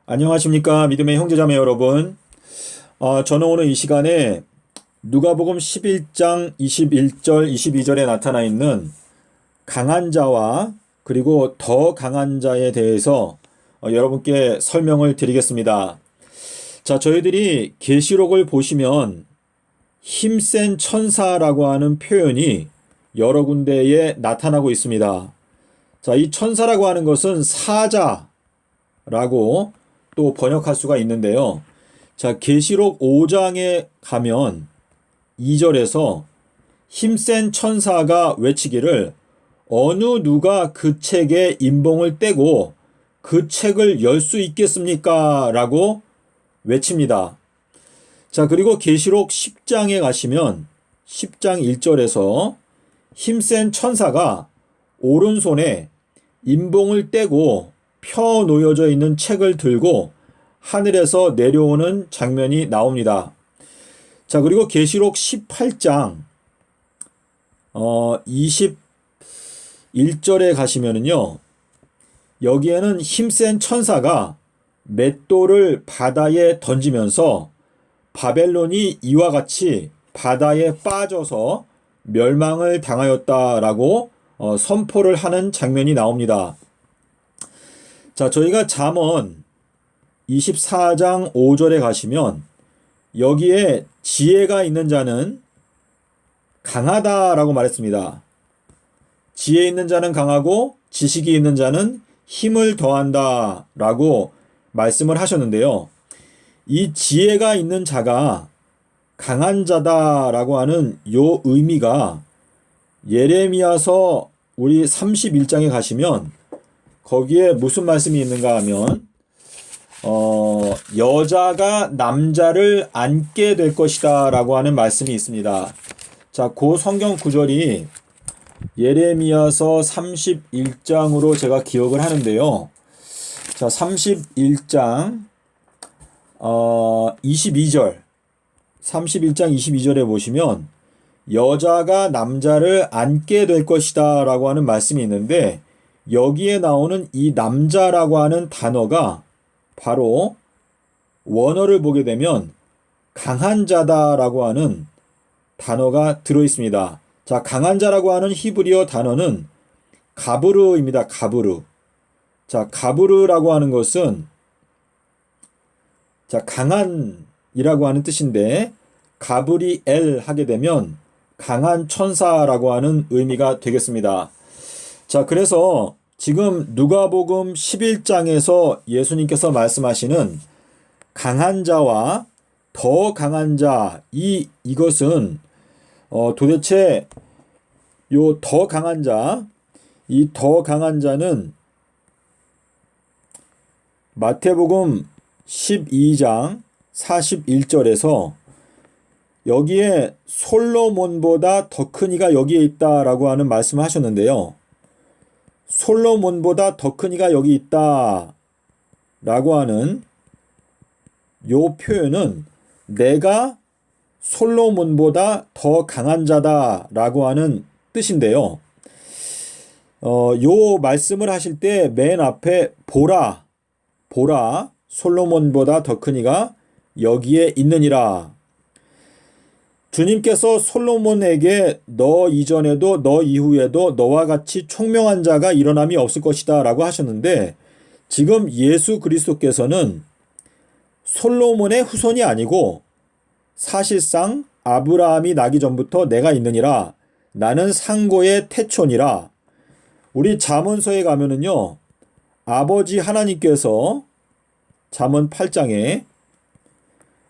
안녕하십니까 믿음의 형제자매 여러분. 저는 오늘 이 시간에 누가복음 11장 21절 22절에 나타나 있는 강한 자와 그리고 더 강한 자에 대해서 여러분께 설명을 드리겠습니다. 자, 저희들이 계시록을 보시면 힘센 천사라고 하는 표현이 여러 군데에 나타나고 있습니다. 자, 이 천사라고 하는 것은 사자라고 또 번역할 수가 있는데요. 자, 계시록 5장에 가면 2절에서 힘센 천사가 외치기를 어느 누가 그 책의 인봉을 떼고 그 책을 열 수 있겠습니까? 라고 외칩니다. 자, 그리고 계시록 10장에 가시면 10장 1절에서 힘센 천사가 오른손에 인봉을 떼고 펴 놓여져 있는 책을 들고 하늘에서 내려오는 장면이 나옵니다. 자, 그리고 계시록 18장 21절에 가시면은요, 여기에는 힘센 천사가 맷돌을 바다에 던지면서 바벨론이 이와 같이 바다에 빠져서 멸망을 당하였다라고 선포를 하는 장면이 나옵니다. 자, 저희가 잠언 24장 5절에 가시면 여기에 지혜가 있는 자는 강하다라고 말했습니다. 지혜 있는 자는 강하고 지식이 있는 자는 힘을 더한다라고 말씀을 하셨는데요. 이 지혜가 있는 자가 강한 자다라고 하는 요 의미가 예레미야서 우리 31장에 가시면 거기에 무슨 말씀이 있는가 하면 여자가 남자를 안게 될 것이다 라고 하는 말씀이 있습니다. 자, 그 성경 구절이 예레미야서 31장으로 제가 기억을 하는데요. 자, 31장 22절 31장 22절에 보시면 여자가 남자를 안게 될 것이다 라고 하는 말씀이 있는데 여기에 나오는 이 남자라고 하는 단어가 바로 원어를 보게 되면 강한 자다라고 하는 단어가 들어 있습니다. 자, 강한 자라고 하는 히브리어 단어는 가브르입니다. 가브르. 자, 가브르라고 하는 것은 자, 강한이라고 하는 뜻인데 가브리엘 하게 되면 강한 천사라고 하는 의미가 되겠습니다. 자, 그래서 지금 누가복음 11장에서 예수님께서 말씀하시는 강한 자와 더 강한 자, 이것은 도대체 요 더 강한 자, 이 더 강한 자는 마태복음 12장 41절에서 여기에 솔로몬보다 더 큰 이가 여기에 있다라고 하는 말씀을 하셨는데요. 솔로몬보다 더 큰 이가 여기 있다 라고 하는 요 표현은 내가 솔로몬보다 더 강한 자다 라고 하는 뜻인데요. 요 말씀을 하실 때 맨 앞에 보라 솔로몬보다 더 큰 이가 여기에 있느니라. 주님께서 솔로몬에게 너 이전에도 너 이후에도 너와 같이 총명한 자가 일어남이 없을 것이다 라고 하셨는데 지금 예수 그리스도께서는 솔로몬의 후손이 아니고 사실상 아브라함이 나기 전부터 내가 있느니라 나는 상고의 태초니라. 우리 잠언서에 가면은요 아버지 하나님께서 잠언 8장에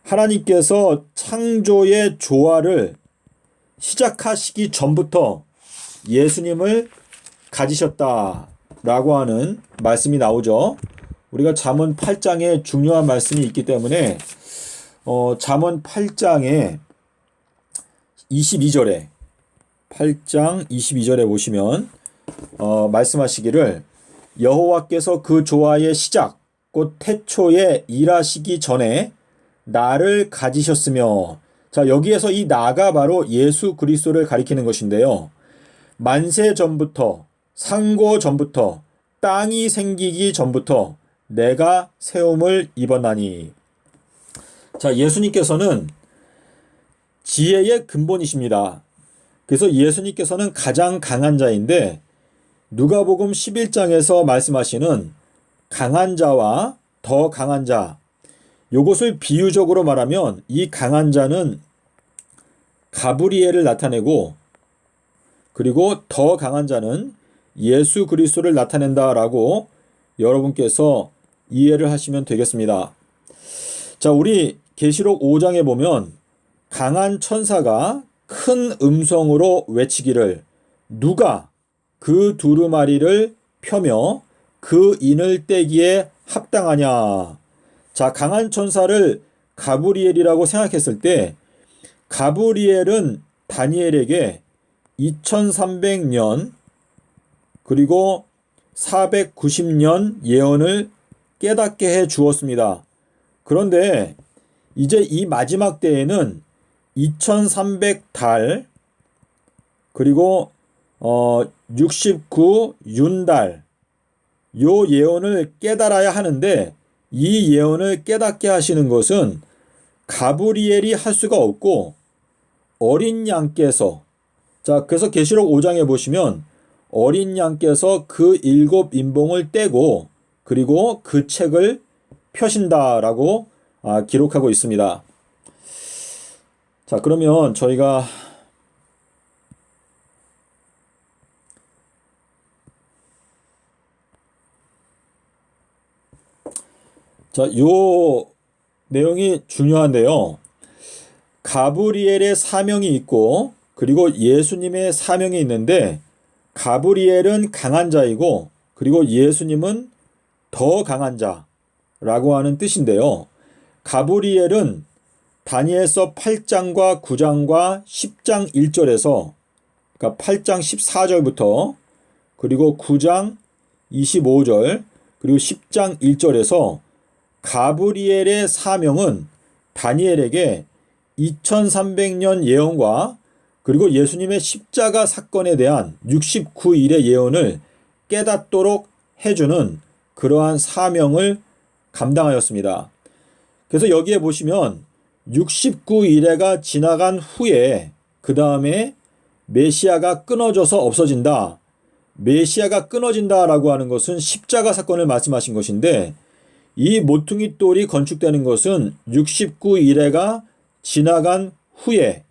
하나님께서 창조의 조화를 시작하시기 전부터 예수님을 가지셨다라고 하는 말씀이 나오죠. 우리가 잠언 8장에 중요한 말씀이 있기 때문에 잠언 8장에 22절에 8장 22절에 보시면 말씀하시기를 여호와께서 그 조화의 시작 곧 태초에 일하시기 전에 나를 가지셨으며. 자, 여기에서 이 나가 바로 예수 그리스도를 가리키는 것인데요. 만세 전부터 상고 전부터 땅이 생기기 전부터 내가 세움을 입었나니. 자, 예수님께서는 지혜의 근본이십니다. 그래서 예수님께서는 가장 강한 자인데 누가복음 11장에서 말씀하시는 강한 자와 더 강한 자, 요것을 비유적으로 말하면 이 강한 자는 가브리엘을 나타내고, 그리고 더 강한 자는 예수 그리스도를 나타낸다라고 여러분께서 이해를 하시면 되겠습니다. 자, 우리 계시록 5장에 보면 강한 천사가 큰 음성으로 외치기를 누가 그 두루마리를 펴며 그 인을 떼기에 합당하냐. 자, 강한 천사를 가브리엘이라고 생각했을 때 가브리엘은 다니엘에게 2300년 그리고 490년 예언을 깨닫게 해 주었습니다. 그런데 이제 이 마지막 때에는 2300달 그리고 69윤달 요 예언을 깨달아야 하는데 이 예언을 깨닫게 하시는 것은 가브리엘이 할 수가 없고 어린 양께서, 자, 그래서 계시록 5장에 보시면 어린 양께서 그 7인봉을 떼고 그리고 그 책을 펴신다라고 기록하고 있습니다. 자, 그러면 저희가 요 내용이 중요한데요. 가브리엘의 사명이 있고 그리고 예수님의 사명이 있는데 가브리엘은 강한 자이고 그리고 예수님은 더 강한 자라고 하는 뜻인데요. 가브리엘은 다니엘서 8장과 9장과 10장 1절에서, 그러니까 8장 14절부터 그리고 9장 25절 그리고 10장 1절에서 가브리엘의 사명은 다니엘에게 2300년 예언과 그리고 예수님의 십자가 사건에 대한 69일의 예언을 깨닫도록 해주는 그러한 사명을 감당하였습니다. 그래서 여기에 보시면 69일회가 지나간 후에 그 다음에 메시아가 끊어져서 없어진다. 메시아가 끊어진다라고 하는 것은 십자가 사건을 말씀하신 것인데 이 모퉁이 돌이 건축되는 것은 69일회가 지나간 후에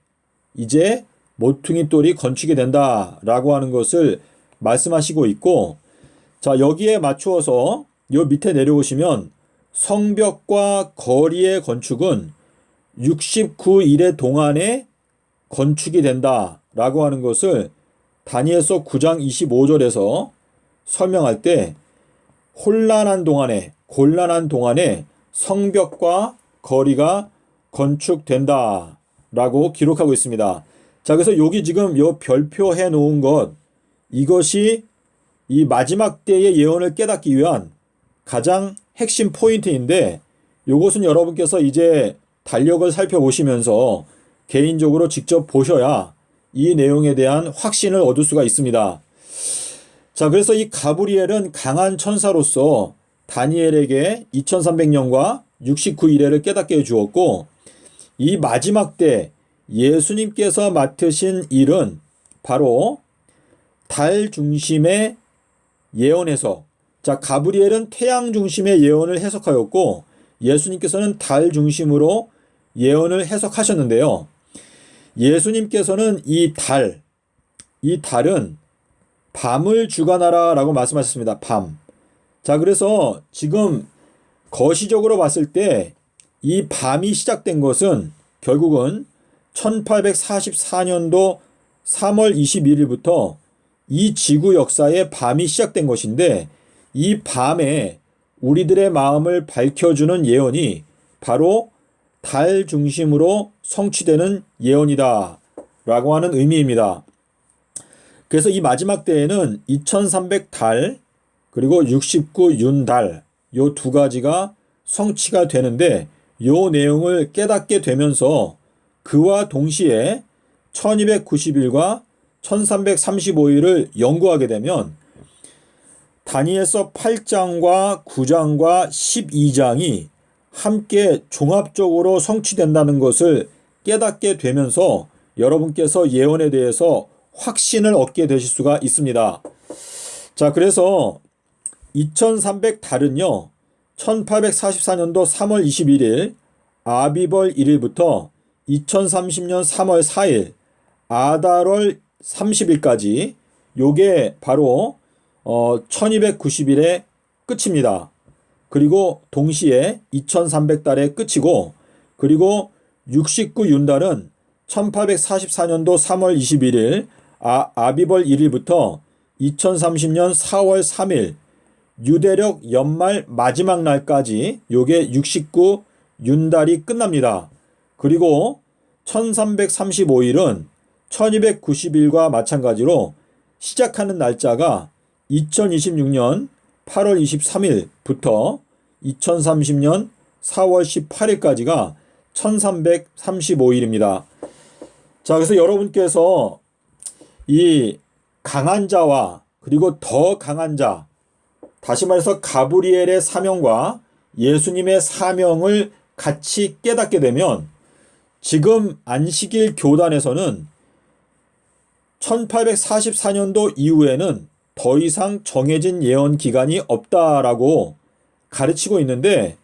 이제 모퉁이 돌이 건축이 된다라고 하는 것을 말씀하시고 있고, 자, 여기에 맞추어서 요 밑에 내려오시면 성벽과 거리의 건축은 69일의 동안에 건축이 된다라고 하는 것을 다니엘서 9장 25절에서 설명할 때 곤란한 동안에 성벽과 거리가 건축된다라고 기록하고 있습니다. 자, 그래서 여기 지금 요 별표해 놓은 것, 이것이 이 마지막 때의 예언을 깨닫기 위한 가장 핵심 포인트인데 요것은 여러분께서 이제 달력을 살펴보시면서 개인적으로 직접 보셔야 이 내용에 대한 확신을 얻을 수가 있습니다. 자, 그래서 이 가브리엘은 강한 천사로서 다니엘에게 2300년과 69일회를 깨닫게 해주었고, 이 마지막 때 예수님께서 맡으신 일은 바로 달 중심의 예언에서, 자, 가브리엘은 태양 중심의 예언을 해석하였고 예수님께서는 달 중심으로 예언을 해석하셨는데요. 예수님께서는 이 달은 밤을 주관하라라고 말씀하셨습니다. 밤. 자, 그래서 지금 거시적으로 봤을 때 이 밤이 시작된 것은 결국은 1844년도 3월 21일부터 이 지구 역사의 밤이 시작된 것인데 이 밤에 우리들의 마음을 밝혀주는 예언이 바로 달 중심으로 성취되는 예언이다 라고 하는 의미입니다. 그래서 이 마지막 때에는 2300달 그리고 69윤달 요 두 가지가 성취가 되는데 요 내용을 깨닫게 되면서 그와 동시에 1290일과 1335일을 연구하게 되면 다니엘서 8장과 9장과 12장이 함께 종합적으로 성취된다는 것을 깨닫게 되면서 여러분께서 예언에 대해서 확신을 얻게 되실 수가 있습니다. 자, 그래서 2300달은요, 1844년도 3월 21일 아비벌 1일부터 2030년 3월 4일 아달월 30일까지 요게 바로 1290일의 끝입니다. 그리고 동시에 2300달의 끝이고, 그리고 69윤달은 1844년도 3월 21일 아비벌 1일부터 2030년 4월 3일 유대력 연말 마지막 날까지 요게 69윤달이 끝납니다. 그리고 1335일은 1290일과 마찬가지로 시작하는 날짜가 2026년 8월 23일부터 2030년 4월 18일까지가 1335일입니다. 자, 그래서 여러분께서 이 강한 자와 그리고 더 강한 자, 다시 말해서 가브리엘의 사명과 예수님의 사명을 같이 깨닫게 되면 지금 안식일 교단에서는 1844년도 이후에는 더 이상 정해진 예언 기간이 없다라고 가르치고 있는데,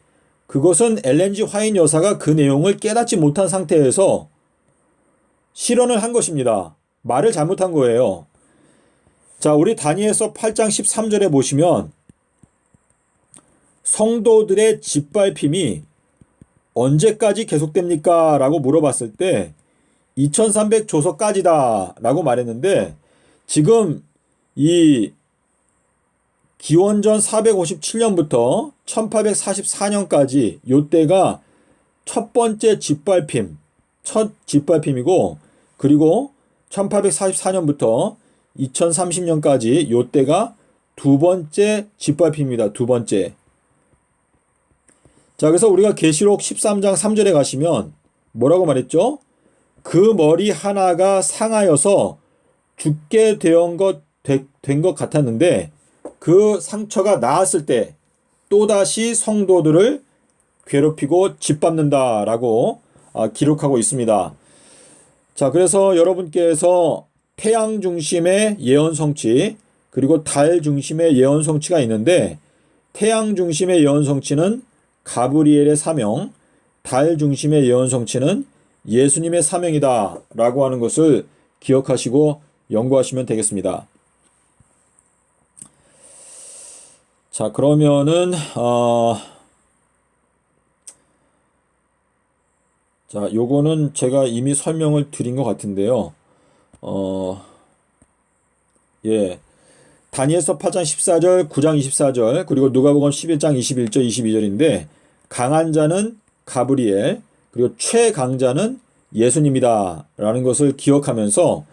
그것은 엘렌 G 화이트 여사가 그 내용을 깨닫지 못한 상태에서 실언을 한 것입니다. 말을 잘못한 거예요. 자, 우리 다니엘서 8장 13절에 보시면 성도들의 짓밟힘이 언제까지 계속됩니까? 라고 물어봤을 때 2300 조서까지다 라고 말했는데, 지금 이 기원전 457년부터 1844년까지 요때가 첫 번째 첫 짓밟힘이고, 그리고 1844년부터 2030년까지 요때가 두 번째 짓밟힘입니다. 두 번째. 자, 그래서 우리가 계시록 13장 3절에 가시면 뭐라고 말했죠? 그 머리 하나가 상하여서 죽게 된 것 같았는데 그 상처가 나았을 때 또다시 성도들을 괴롭히고 짓밟는다라고 기록하고 있습니다. 자, 그래서 여러분께서 태양 중심의 예언 성취, 그리고 달 중심의 예언 성취가 있는데, 태양 중심의 예언 성취는 가브리엘의 사명, 달 중심의 예언 성취는 예수님의 사명이다 라고 하는 것을 기억하시고 연구하시면 되겠습니다. 자, 그러면은 자, 요거는 제가 이미 설명을 드린 것 같은데요. 예. 다니엘서 8장 14절, 9장 24절, 그리고 누가복음 11장 21절, 22절인데, 강한 자는 가브리엘, 그리고 최강자는 예수님이다 라는 것을 기억하면서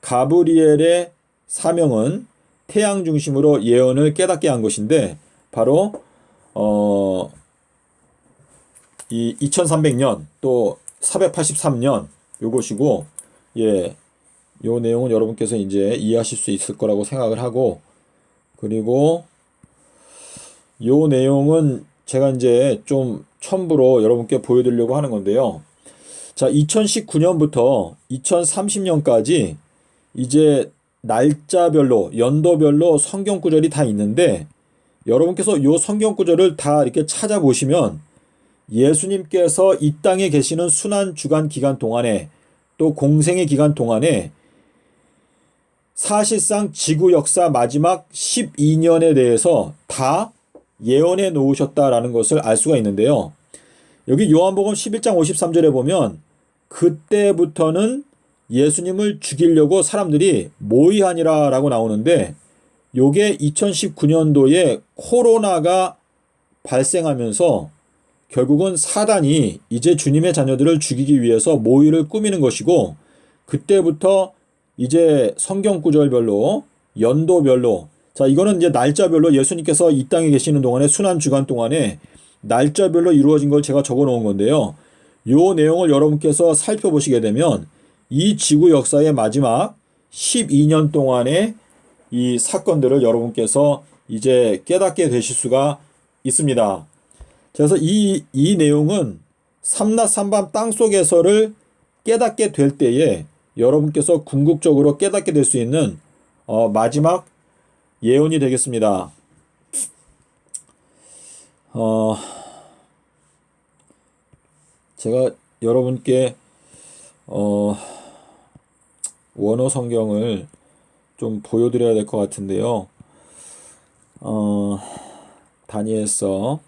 가브리엘의 사명은 태양 중심으로 예언을 깨닫게 한 것인데, 바로 이 2300년 또 483년 요것이고, 예, 요 내용은 여러분께서 이제 이해하실 수 있을 거라고 생각을 하고, 그리고 요 내용은 제가 이제 좀 첨부로 여러분께 보여드리려고 하는 건데요. 자, 2019년부터 2030년까지 이제 날짜별로, 연도별로 성경 구절이 다 있는데, 여러분께서 요 성경 구절을 다 이렇게 찾아보시면 예수님께서 이 땅에 계시는 순환 주간 기간 동안에, 또 공생의 기간 동안에 사실상 지구 역사 마지막 12년에 대해서 다 예언해 놓으셨다라는 것을 알 수가 있는데요. 여기 요한복음 11장 53절에 보면 그때부터는 예수님을 죽이려고 사람들이 모의하니라 라고 나오는데, 요게 2019년도에 코로나가 발생하면서 결국은 사단이 이제 주님의 자녀들을 죽이기 위해서 모의를 꾸미는 것이고, 그때부터 이제 성경 구절별로, 연도별로, 자, 이거는 이제 날짜별로 예수님께서 이 땅에 계시는 동안에 순환 주간 동안에 날짜별로 이루어진 걸 제가 적어 놓은 건데요. 요 내용을 여러분께서 살펴보시게 되면 이 지구 역사의 마지막 12년 동안의 이 사건들을 여러분께서 이제 깨닫게 되실 수가 있습니다. 그래서 이 내용은 삼낮 삼밤 땅속에서를 깨닫게 될 때에 여러분께서 궁극적으로 깨닫게 될 수 있는 마지막 예언이 되겠습니다. 제가 여러분께 원어 성경을 좀 보여드려야 될 것 같은데요. 다니엘서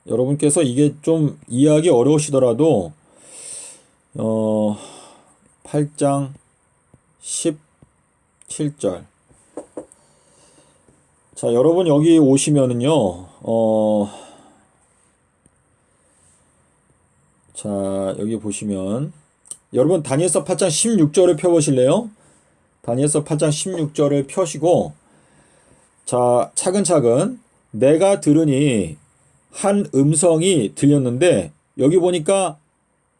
여러분께서 이게 좀 이해하기 어려우시더라도 8장 17절. 자, 여러분 여기 오시면은요. 자, 여기 보시면 여러분 다니엘서 8장 16절을 펴 보실래요? 다니엘서 8장 16절을 펴시고 자, 차근차근 내가 들으니 한 음성이 들렸는데 여기 보니까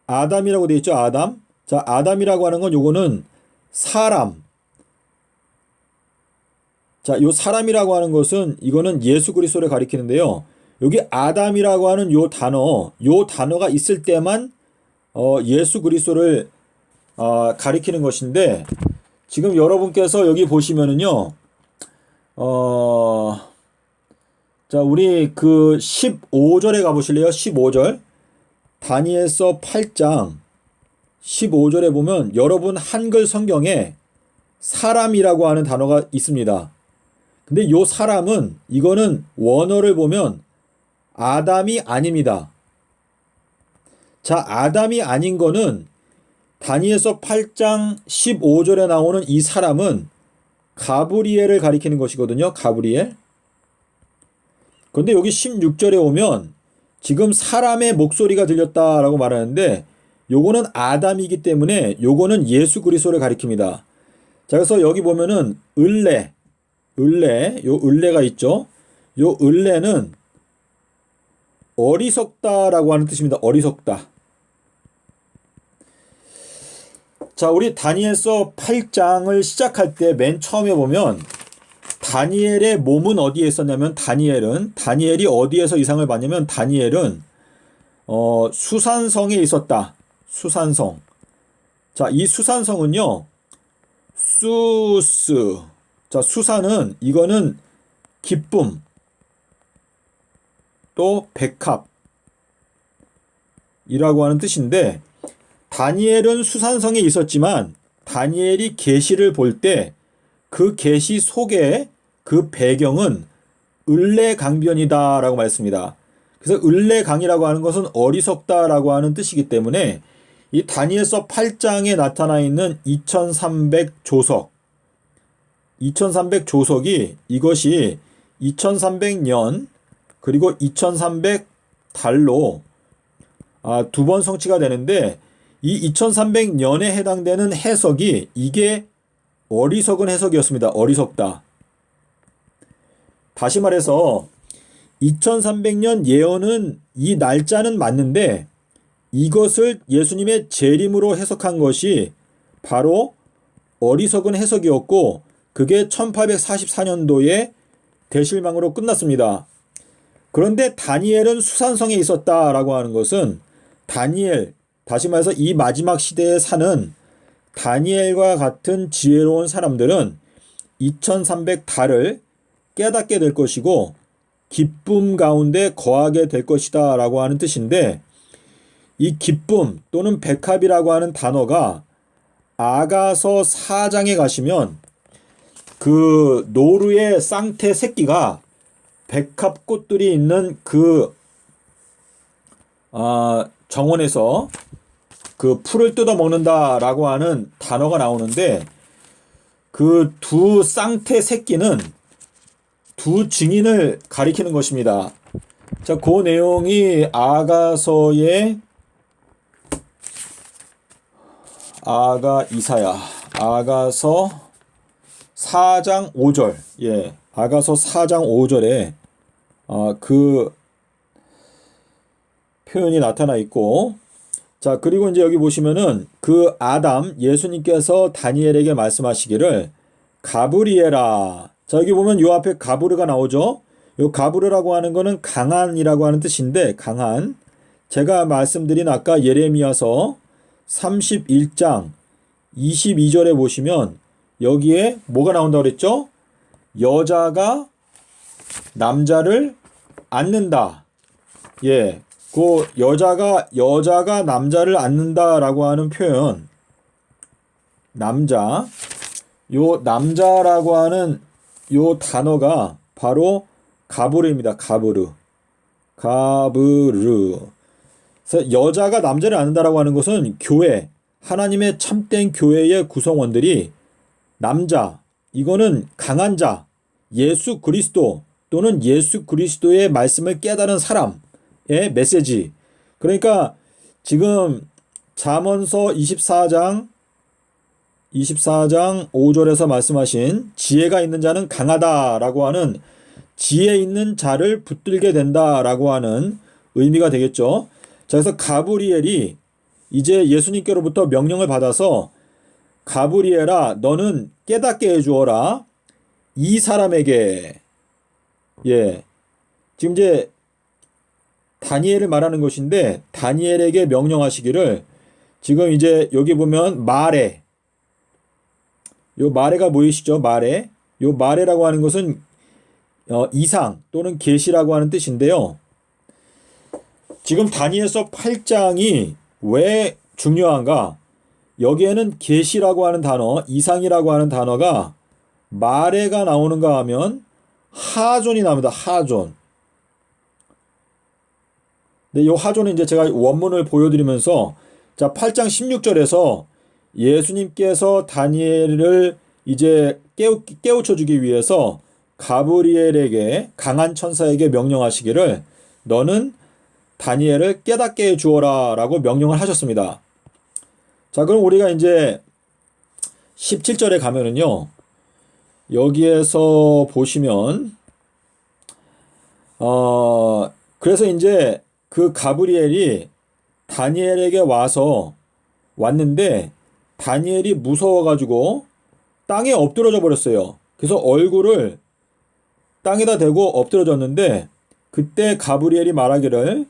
아담이라고 되어 있죠. 아담. 자, 아담이라고 하는 건 요거는 사람. 자, 요 사람이라고 하는 것은 이거는 예수 그리스도를 가리키는데요. 여기 아담이라고 하는 요 단어가 있을 때만 예수 그리스도를 가리키는 것인데 지금 여러분께서 여기 보시면은요. 자, 우리 그 15절에 가보실래요? 15절. 다니엘서 8장 15절에 보면 여러분 한글 성경에 사람이라고 하는 단어가 있습니다. 근데 요 사람은 이거는 원어를 보면 아담이 아닙니다. 자, 아담이 아닌 거는 다니엘서 8장 15절에 나오는 이 사람은 가브리엘을 가리키는 것이거든요. 가브리엘. 그런데 여기 16절에 오면 지금 사람의 목소리가 들렸다라고 말하는데 요거는 아담이기 때문에 요거는 예수 그리스도를 가리킵니다. 자, 그래서 여기 보면은 요 을레가 있죠. 요 을레는 어리석다라고 하는 뜻입니다. 어리석다. 자, 우리 다니엘서 8장을 시작할 때 맨 처음에 보면 다니엘의 몸은 어디에 있었냐면 다니엘이 어디에서 이상을 봤냐면 다니엘은 수산성에 있었다. 수산성. 자, 이 수산성은요. 수스. 자, 수산은 이거는 기쁨. 또 백합이라고 하는 뜻인데 다니엘은 수산성에 있었지만 다니엘이 계시를 볼 때 그 계시 속에 그 배경은 을레강변이다라고 말했습니다. 그래서 을레강이라고 하는 것은 어리석다라고 하는 뜻이기 때문에 이 다니엘서 8장에 나타나 있는 2300조석 이것이 2300년 그리고 2300달로 두 번 성취가 되는데 이 2300년에 해당되는 해석이 이게 어리석은 해석이었습니다. 어리석다. 다시 말해서 2300년 예언은 이 날짜는 맞는데 이것을 예수님의 재림으로 해석한 것이 바로 어리석은 해석이었고 그게 1844년도에 대실망으로 끝났습니다. 그런데 다니엘은 수산성에 있었다라고 하는 것은 다니엘, 다시 말해서 이 마지막 시대에 사는 다니엘과 같은 지혜로운 사람들은 2300달을 깨닫게 될 것이고 기쁨 가운데 거하게 될 것이다 라고 하는 뜻인데 이 기쁨 또는 백합이라고 하는 단어가 아가서 4장에 가시면 그 노루의 쌍태 새끼가 백합꽃들이 있는 그 정원에서 그 풀을 뜯어 먹는다라고 하는 단어가 나오는데 그 두 쌍태 새끼는 두 증인을 가리키는 것입니다. 자, 그 내용이 아가서의 아가서 4장 5절. 예. 아가서 4장 5절에 그 표현이 나타나 있고 자, 그리고 이제 여기 보시면은 그 아담 예수님께서 다니엘에게 말씀하시기를 가브리엘아 자, 여기 보면 요 앞에 가브르가 나오죠. 요 가브르라고 하는 거는 강한이라고 하는 뜻인데, 강한. 제가 말씀드린 아까 예레미야서 31장 22절에 보시면 여기에 뭐가 나온다고 그랬죠? 여자가 남자를 안는다. 예. 그 여자가 남자를 안는다라고 하는 표현. 요 남자라고 하는 요 단어가 바로 가브르입니다. 가브르. 그래서 여자가 남자를 안는다라고 하는 것은 교회, 하나님의 참된 교회의 구성원들이 남자, 이거는 강한 자, 예수 그리스도 또는 예수 그리스도의 말씀을 깨달은 사람의 메시지. 그러니까 지금 잠언서 24장 5절에서 말씀하신 지혜가 있는 자는 강하다라고 하는 지혜 있는 자를 붙들게 된다라고 하는 의미가 되겠죠. 자, 그래서 가브리엘이 이제 예수님께로부터 명령을 받아서 가브리엘아 너는 깨닫게 해주어라 이 사람에게. 예, 지금 이제 다니엘을 말하는 것인데 다니엘에게 명령하시기를, 지금 이제 여기 보면 마레, 요 마레가 보이시죠? 마레. 요 마레라고 하는 것은 이상 또는 계시라고 하는 뜻인데요. 지금 다니엘서 8장이 왜 중요한가? 여기에는 계시라고 하는 단어, 이상이라고 하는 단어가 마레가 나오는가 하면 하존이 나옵니다. 하존. 근데 이 하존은 이제 제가 원문을 보여드리면서, 자, 8장 16절에서 예수님께서 다니엘을 이제 깨우쳐 주기 위해서 가브리엘에게, 강한 천사에게 명령하시기를 너는 다니엘을 깨닫게 해 주어라 라고 명령을 하셨습니다. 자, 그럼 우리가 이제 17절에 가면은요, 여기에서 보시면 그래서 이제 그 가브리엘이 다니엘에게 왔는데 다니엘이 무서워가지고 땅에 엎드러져 버렸어요. 그래서 얼굴을 땅에다 대고 엎드러졌는데, 그때 가브리엘이 말하기를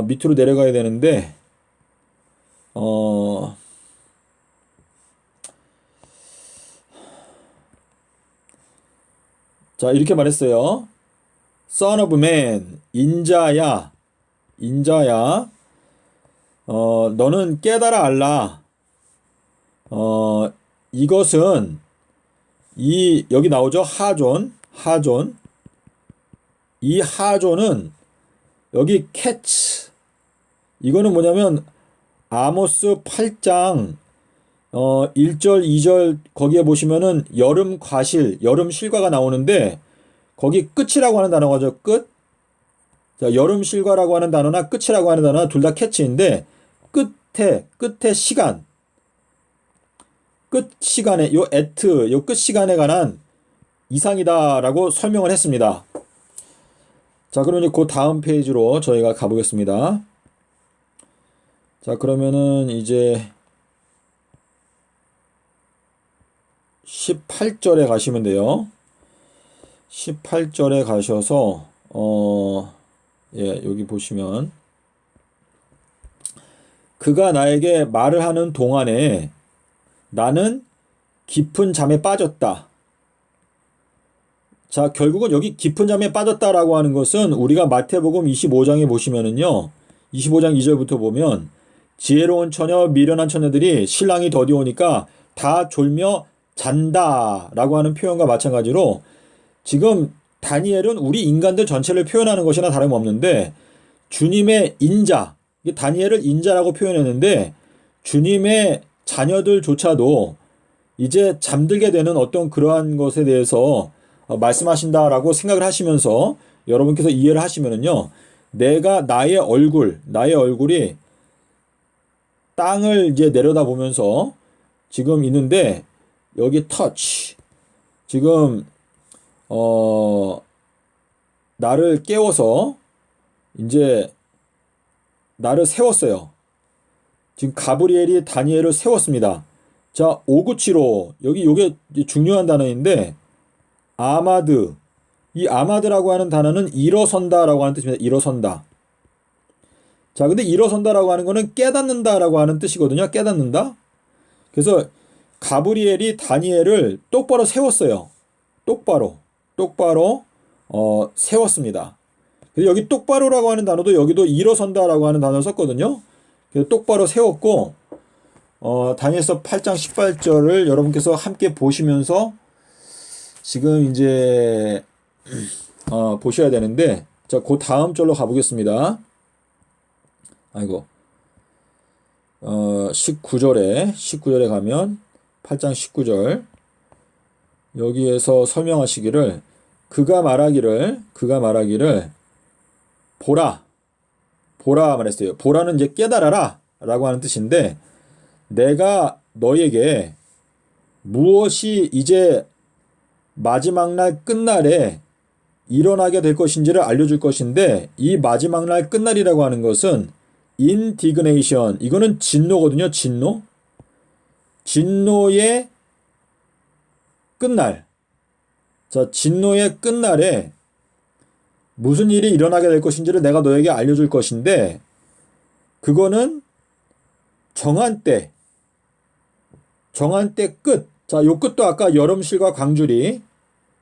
밑으로 내려가야 되는데 자, 이렇게 말했어요. Son of man, 인자야, 너는 깨달아 알라. 이것은 여기 나오죠. 하존. 이 하존은 여기 catch. 이거는 뭐냐면 아모스 8장 1절, 2절 거기에 보시면은 여름 과실, 여름 실과가 나오는데 거기 끝이라고 하는 단어가죠. 끝. 자, 여름 실과라고 하는 단어나 끝이라고 하는 단어나 둘 다 캐치인데 끝에 시간. 끝 시간에 요 끝 시간에 관한 이상이다라고 설명을 했습니다. 자, 그러면 그 다음 페이지로 저희가 가보겠습니다. 자, 그러면은 이제 18절에 가시면 돼요. 18절에 가셔서 여기 보시면 그가 나에게 말을 하는 동안에 나는 깊은 잠에 빠졌다. 자, 결국은 여기 깊은 잠에 빠졌다라고 하는 것은 우리가 마태복음 25장에 보시면은요, 25장 2절부터 보면 지혜로운 처녀, 미련한 처녀들이 신랑이 더디 오니까 다 졸며 잔다라고 하는 표현과 마찬가지로 지금 다니엘은 우리 인간들 전체를 표현하는 것이나 다름없는데 주님의 인자, 다니엘을 인자라고 표현했는데 주님의 자녀들조차도 이제 잠들게 되는 어떤 그러한 것에 대해서 말씀하신다라고 생각을 하시면서 여러분께서 이해를 하시면은요, 나의 얼굴이 땅을 이제 내려다보면서 지금 있는데 여기 터치, 지금 나를 깨워서 이제 나를 세웠어요. 지금 가브리엘이 다니엘을 세웠습니다. 자, 597호. 요게 중요한 단어인데 아마드. 이 아마드라고 하는 단어는 일어선다라고 하는 뜻입니다. 일어선다. 자, 근데 일어선다라고 하는 거는 깨닫는다라고 하는 뜻이거든요. 깨닫는다. 그래서 가브리엘이 다니엘을 똑바로 세웠어요. 똑바로 세웠습니다. 그래서 여기 똑바로라고 하는 단어도 여기도 일어선다라고 하는 단어를 썼거든요. 그래서 똑바로 세웠고 다니엘서 8장 18절을 여러분께서 함께 보시면서 지금 이제 보셔야 되는데, 자, 그 다음 절로 가보겠습니다. 아이고, 19절에 가면 8장 19절 여기에서 설명하시기를 그가 말하기를 보라 말했어요. 보라는 이제 깨달아라 라고 하는 뜻인데, 내가 너에게 무엇이 이제 마지막 날 끝날에 일어나게 될 것인지를 알려줄 것인데, 이 마지막 날 끝날이라고 하는 것은 indignation, 이거는 진노거든요. 진노의 끝날. 자, 진노의 끝날에 무슨 일이 일어나게 될 것인지를 내가 너에게 알려줄 것인데, 그거는 정한 때 끝. 자, 요 끝도 아까 여름실과 광주리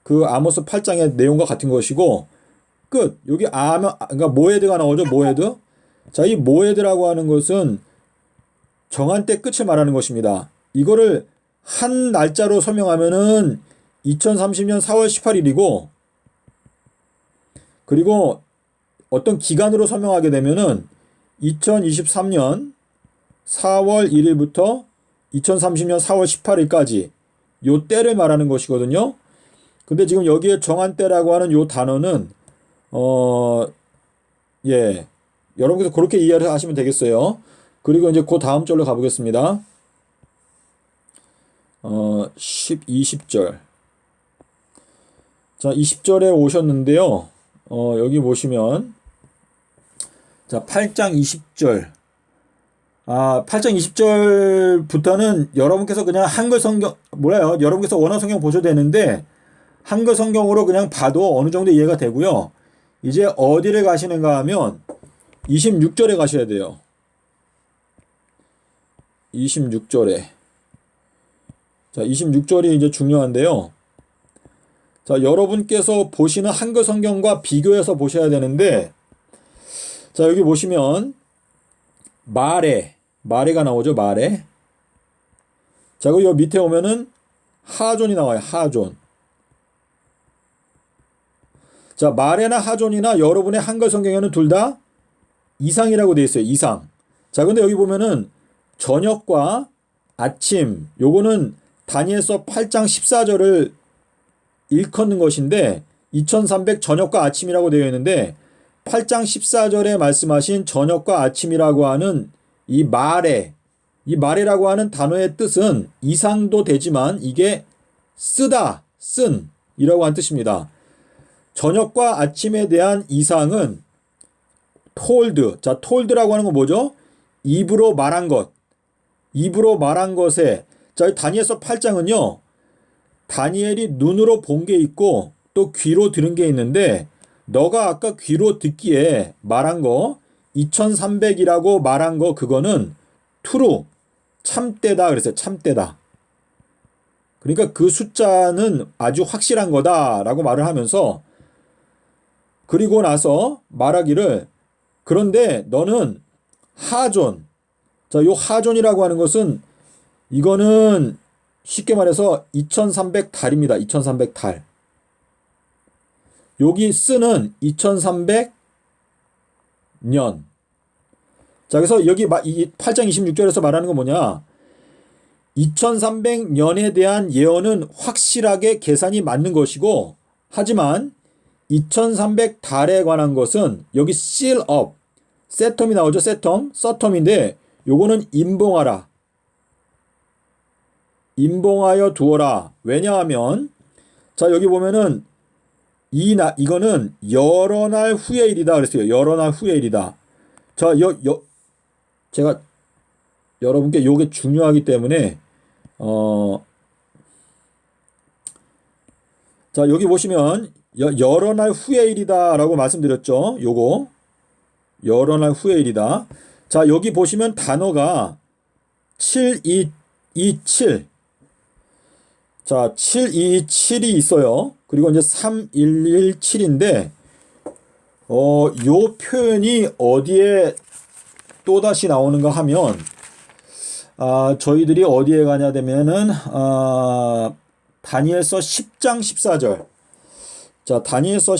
그 아모스 8장의 내용과 같은 것이고, 끝. 여기 그러니까 모에드가 나오죠. 모에드. 자, 이 모에드라고 하는 것은 정한 때 끝을 말하는 것입니다. 이거를 한 날짜로 설명하면은 2030년 4월 18일이고, 그리고 어떤 기간으로 설명하게 되면은 2023년 4월 1일부터 2030년 4월 18일까지 요 때를 말하는 것이거든요. 근데 지금 여기에 정한 때라고 하는 요 단어는 여러분께서 그렇게 이해를 하시면 되겠어요. 그리고 이제 그 다음 절로 가보겠습니다. 20절. 자, 20절에 오셨는데요. 여기 보시면, 자, 8장 20절. 8장 20절부터는 여러분께서 그냥 한글 성경, 여러분께서 원어 성경 보셔도 되는데, 한글 성경으로 그냥 봐도 어느 정도 이해가 되고요. 이제 어디를 가시는가 하면 26절에 가셔야 돼요. 26절에. 자, 26절이 이제 중요한데요. 자, 여러분께서 보시는 한글 성경과 비교해서 보셔야 되는데, 자, 여기 보시면 마레가 나오죠. 마레. 자, 그리고 여기 밑에 오면은 하존이 나와요. 하존. 자, 마레나 하존이나 여러분의 한글 성경에는 둘 다 이상이라고 되어 있어요. 이상. 자, 근데 여기 보면은 저녁과 아침, 요거는 다니엘서 8장 14절을 일컫는 것인데 2300 저녁과 아침이라고 되어 있는데, 8장 14절에 말씀하신 저녁과 아침이라고 하는 이 마레라고 하는 단어의 뜻은 이상도 되지만 이게 쓰다, 쓴이라고 하는 뜻입니다. 저녁과 아침에 대한 이상은 told. 자, told라고 하는 건 뭐죠? 입으로 말한 것에, 자, 다니엘서 8장은요, 다니엘이 눈으로 본 게 있고 또 귀로 들은 게 있는데, 너가 아까 귀로 듣기에 말한 거 2300이라고 말한 거, 그거는 true, 참되다 그랬어요. 참되다. 그러니까 그 숫자는 아주 확실한 거다라고 말을 하면서, 그리고 나서 말하기를, 그런데 너는 하존. 자, 요 하존이라고 하는 것은 이거는 쉽게 말해서 2300달입니다. 2300달. 여기 쓰는 2300년. 자, 그래서 여기 이 8장 26절에서 말하는 건 뭐냐? 2300년에 대한 예언은 확실하게 계산이 맞는 것이고, 하지만 2300달에 관한 것은 여기 seal up, 세텀이 나오죠. 서텀인데 요거는 임봉하여 두어라. 왜냐하면, 자, 여기 보면은 이거는 여러 날 후의 일이다 그랬어요. 여러 날 후의 일이다. 자, 제가 여러분께 요게 중요하기 때문에 자, 여기 보시면 여러 날 후의 일이다라고 말씀드렸죠. 요거 여러 날 후의 일이다. 자, 여기 보시면 단어가 7227. 자, 727이 있어요. 그리고 이제 3117인데 요 표현이 어디에 또다시 나오는가 하면 저희들이 어디에 가냐 되면은 다니엘서 10장 14절. 자, 다니엘서